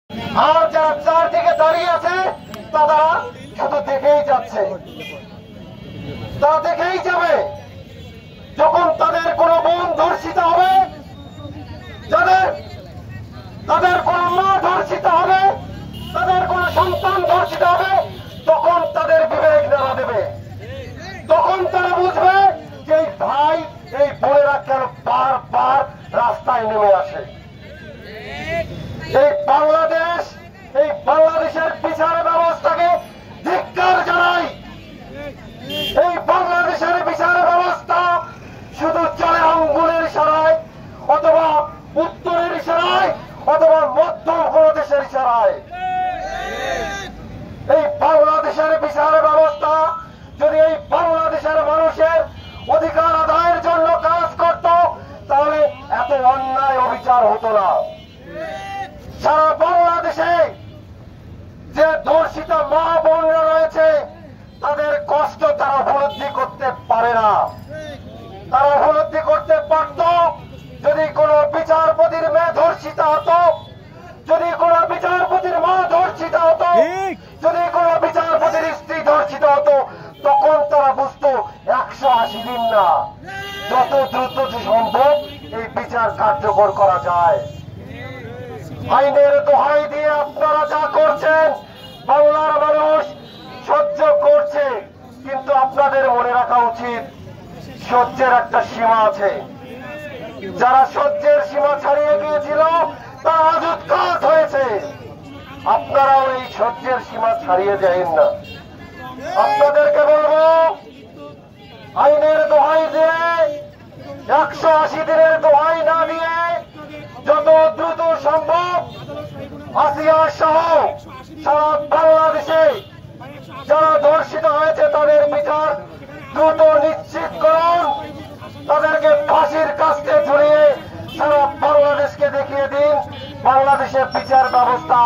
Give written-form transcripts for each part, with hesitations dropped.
আর যারা চারদিকে দাঁড়িয়ে আছে তারা শুধু দেখেই যাচ্ছে, তারা দেখেই যাবে। যখন তাদের কোনো বোন ধর্ষিত হবে, তাদের কোনো মা ধর্ষিত হবে, তাদের কোনো সন্তান ধর্ষিত হবে, তখন তাদের বিবেক নাড়া দেবে। তখন তারা বুঝবে যে এই ভাই, এই বোনেরা কেন বারবার রাস্তায় নেমে আসে। এই বাংলাদেশের বিচার ব্যবস্থাকে ধিক্কার জানাই। এই বাংলাদেশের বিচার ব্যবস্থা শুধু চলে আঙ্গুলের ইশারায়, অথবা উত্তরের ইশারায়, অথবা মধ্যম কোন দেশের ইশারায়। এই বাংলাদেশের বিচার ব্যবস্থা যদি এই বাংলাদেশের মানুষের অধিকার আদায়ের জন্য কাজ করত, তাহলে এত অন্যায় অবিচার হতো না। সারা বাংলাদেশে যে ধর্ষিত মা বোনরা রয়েছে, তাদের কষ্ট তারা উপলব্ধি করতে পারে না। তারা উপলব্ধি করতে পারত যদি কোন বিচারপতির মেয়ে ধর্ষিত হতো, যদি কোন বিচারপতির মা ধর্ষিত হতো, যদি কোন বিচারপতির স্ত্রী ধর্ষিত হতো, তখন তারা বুঝতো 180 দিন না, যত দ্রুত সম্ভব এই বিচার কার্যকর করা যায়। আইনের দোহাই দিয়ে আপনারা যা করছেন বাংলার মানুষ সহ্য করছে, কিন্তু আপনাদের মনে রাখা উচিত সহ্যের একটা সীমা আছে। যারা সহ্যের সীমা ছাড়িয়ে গিয়েছিল তারা আজ উৎখাত হয়েছে। আপনারাও এই সহ্যের সীমা ছাড়িয়ে যাবেন না। আপনাদেরকে বলবো, আইনের দোহাই দিয়ে 180 দিনের দোহাই না দিয়ে যত দ্রুত সম্ভব আসিয়া সহ সারা বাংলাদেশে যারা ধর্ষিত হয়েছে তাদের বিচার দ্রুত নিশ্চিত করুন। তাদেরকে ফাঁসির কাস্তে ঝুলিয়ে সারা বাংলাদেশকে দেখিয়ে দিন বাংলাদেশের বিচার ব্যবস্থা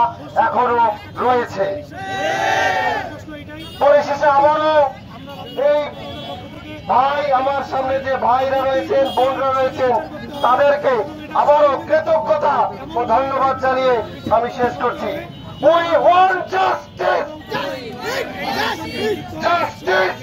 এখনো রয়েছে। পরিশেষে আবারও এই ভাই, আমার সামনে যে ভাইরা রয়েছেন, বোনরা রয়েছেন, তাদেরকে আবারও কৃতজ্ঞতা ও ধন্যবাদ জানিয়ে আমি শেষ করছি। We want justice! Justice!